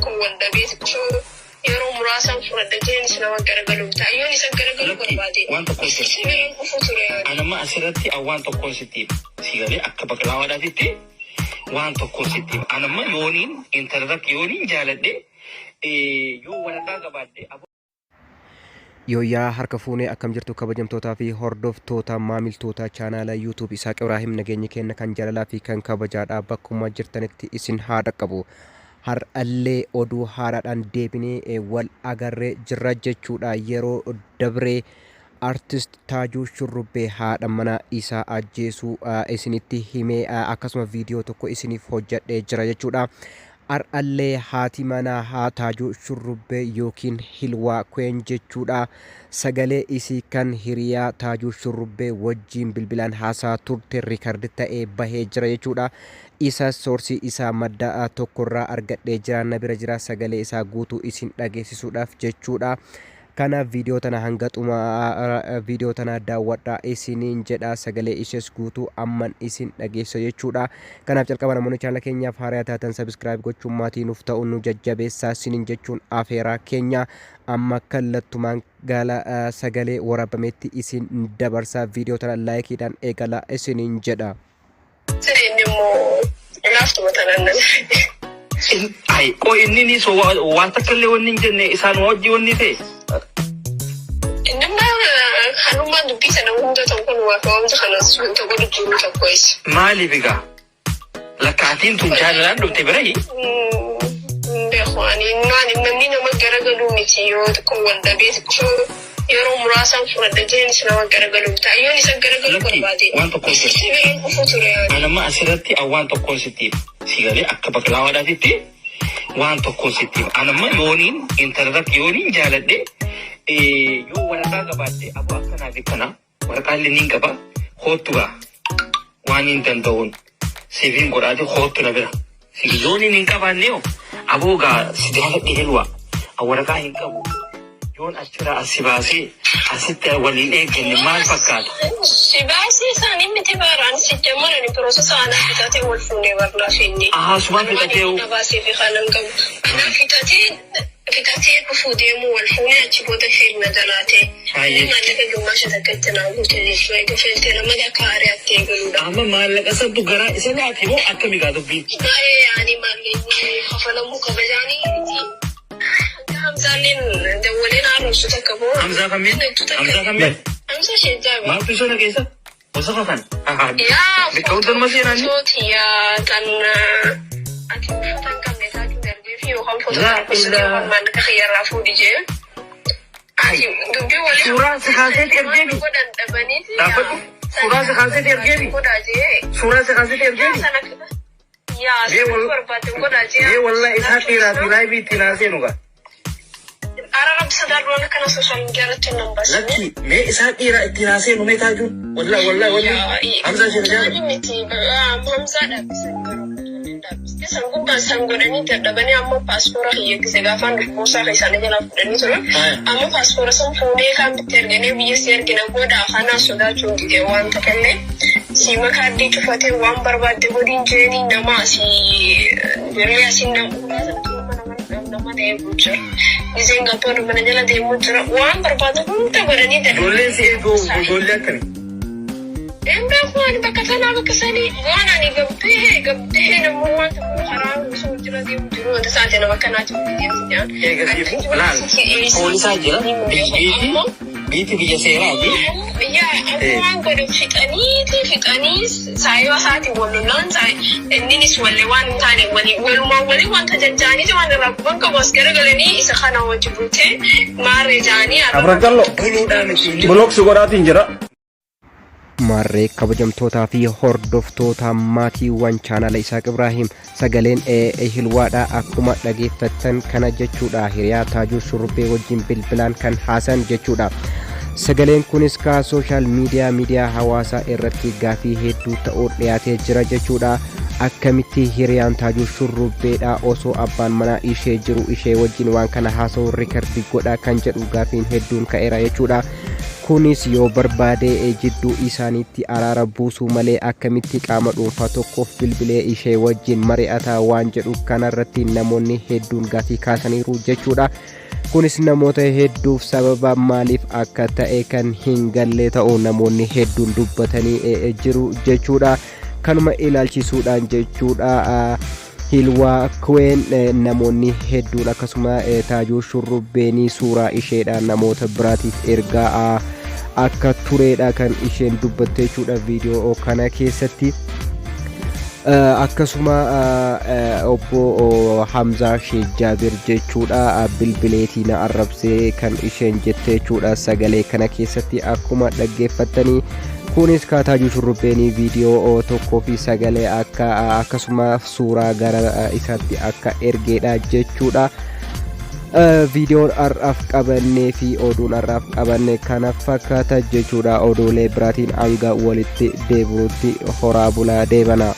tokko wanda beekuu yeroo muraasan fudhadheen isa nama garagalu taayyoon isa garagalu barbaade waan tokko sireen kufu ture anama asirratti waan tokko sitti sigalee akka baqlaawadaatitti waan tokko sitti anama yooniin intarrak yooniin jaaladhe yoo walakaa gabaadhe Yooyaa harka fuunee akkam jirtu kabajamtootaa fi hordoftoota maamiltoota chaanaala YouTube Isaaq Ibraahim nageenya kenna kan jaalalaa fi kan kabajaadhaa bakkuma jirtanitti isin haa dhaqqabu. Har'allee oduu haaraadhaan deebinee wal agarree jirra jechuudha. Yeroo dabree artist Taajuu Shurrubbee haadha mana isaa ajjeesuu isinitti himee akkasuma viidiyoo tokko isiniif hojjedhee jira jechuudha. Har'allee haati manaa Taajuu Shurrubbee yookiin Hilwaa Kween jechuudha. Sagalee isii kan hiriyaa Taajuu Shurrubbee wajjin bilbilaan haasaa turte riikard ta'ee bahee jira jechuudha. Isa soorsii isaa madda tokkorraa argadhee jira, na bira jira, sagalee isaa guutuu isin dhageessisuudhaaf jechuudha. Kana viidiyoo tana hanga xuma viidiyoo tana daawwadhaa isiniin jedha, sagalee ishees guutuu amman isin dhageessa jechuudha. Kanaaf jalqaba namoonni chaanala keenyaaf haaraa taatan sabiskiraayib gochuun maatii nuuf ta'u nu jajjabeessaa isiniin jechuun afeeraa keenya amma kallattumaan gala sagalee waraabametti isin dabarsaa. Viidiyoo tana laayikiidhaan eegala isiniin jedha. Ay, inni so waan takka illee wanni hin jenne isaan wajji wanni ta'e. Hanumaan dubbii sana hunda tokkoon waa ka'umsa kanas wanta godhu jiru tokko isa. Maaliif egaa? Lakkaatiin tun jaalalaan dhufte birayi? Beekwani namni nama garagalu miti yoo tokko wanda beekuu yeroo muraasan fudhadheen isa nama garagalu taayyoon isa garagalu barbaade. Waan tokko sireen kufu ture. Anama asirratti waan tokko sitti sigalee akka baqlaawadaatitti waan tokko sitti anama yooniin intarrak yooniin jaaladhe yoo walakaa gabaadhe aboo akkanaa fi kana waraqaan linniin qaba hoottugaa waan hin danda'uun sifiin godhaate hoottu na bira yooniin hin qabaanne aboo gaa si jaaladhe helwaa waraqaa hin qabu yoon achirraa asi baasee asitti waliin eeggenne maal fakkaata? Si baasee isaanii miti baaraan si jammarani piroosesa aanaa fitatee wal fuunee barnaa finni. Sumaan fitatee na baasee fi kanan qabu. Aanaa fitatee dhufuu deemuu wal fuunee achi booda feerna jalaatee. Maallaqa gummaasha takkatti naa guute jechuudha. Egaa feeltee nama akka aariyaatti eegaluudha. Amma maallaqa sabdu garaa isa laati moo akkami gaa dubbii? Baay'ee yaani maallaqni kafalamuu kabajaanii miti. Hamzaaleen dawwaleen haaromsu takka boo. Hamzaa kamiin? Hamzaa kamiin? Hamza shejjaabe. Maaltu isa dhageessa? Osa kafan? Yaa biqiltuun maseenaani? Sootiyaa kan ati uffata hin qabne taatu darbee fi yookaan fotograafii maallaqa xiyyaarraa fuudhi jee. Dubbii waliin suuraa si kaaseeti ergeemi. Godhan dhabaniiti. Dhaabbatu suuraa si kaaseeti ergeemi. Godhaa jee. Suuraa si kaaseeti ergeemi. Yaa suuraa barbaade godhaa jee. Ee wallaahi isaa dhiiraa fi laayivii ittiin haaseenu gaa. Arab sadarroon kana social media irratti nan baasne. Lakki mee isaa dhiiraa ittiin haaseenu mee taajuun? Wallaahi Hamzaa shejjaabe. Miti Hamzaa dhaabbisan garuu. San gubbaan san godhanii dadhabanii amma paaspoora hiyyeeggise gaafaan dhufbuusaa keessaan jalaa fudhanii turan. Amma paaspoora san fuudhee kan bitti erganii biyyatti ergina booda afaanaa sodaachuun didee waan ta'ellee siima kaardii cufatee waan barbaadde godhiin jeenii nama asii birrii asiin nama deemuu jira. Gizeen gabboon mana jala deemuu jira. Waan barbaadu hunda godhanii dadhabanii. Ijoolleen si eeguu ijoollee akkami? Waan bakka sanaa bakka sanii waan ani gabdee namummaan tokko karaa osoo jira deemu jiru wanta isaati nama akkanaati deemsi jedhan. Eegasiifu laal poolisaa jira biiti biyya seeraati. Waan godhu fixanii saayoo isaati wallolaan inninis wallee waan hin taane walumaa walii wanta jajjaaniiti waan irraa kuban qabu as garagalanii isa kana wajji buutee maarree jaanii. Abragallo buluudhaan ittiin Bulooksi godhaatiin jira. Marree kabajamtootaa fi hordoftoota maatiiwwan chaanala Isaaq Ibraahim sagaleen Hilwaadhaa akkuma dhageeffattan kana jechuudha. Hiriyaa Taajuu Shurrubbee wajjin bilbilaan kan haasan jechuudha. Sagaleen kunis ka social miidiyaa hawaasaa irratti gaafii hedduu ta'uun dhiyaatee jira jechuudha. Akkamitti hiriyaan Taajuu Shurrubbeedhaa osoo abbaan manaa ishee jiru ishee wajjin waan kana haasa'u riikardii godhaa kan jedhu gaafiin hedduun ka'eera jechuudha. kunis yoo barbaade jidduu isaaniitti araara buusuu malee akkamitti qaama dhuunfaa tokkoof bilbilee ishee wajjin mari'ataa waan jedhu kanarratti namoonni hedduun gaafii kaasaniiru jechuudha. kunis namoota hedduuf sababa maaliif akka ta'e kan hin galle ta'uu namoonni hedduun dubbatanii jiru jechuudha. kanuma ilaalchisuudhaan jechuudha Hilwaa Queen namoonni hedduun akkasuma Taajuu Shurrubbeenii suuraa isheedhaan namoota biraatiif ergaa akka tureedha kan isheen dubbatte jechuudha viidiyoo kana keessatti. akkasuma obbo Hamzaa Sheikh Jaabir jechuudha bilbileetii na arrabsee kan isheen jette jechuudha sagalee kana keessatti akkuma dhaggeeffattanii. kunis Taajuu Shurrubbeenii viidiyoo tokkoo fi sagalee akkasuma suuraa gara isaatti akka ergeedha jechuudha. viidiyoon har'aaf qabannee fi oduun har'aaf qabanne kana fakkaata jechuudha. odoolee biraatiin hanga walitti deebinutti horaa bulaa deebana.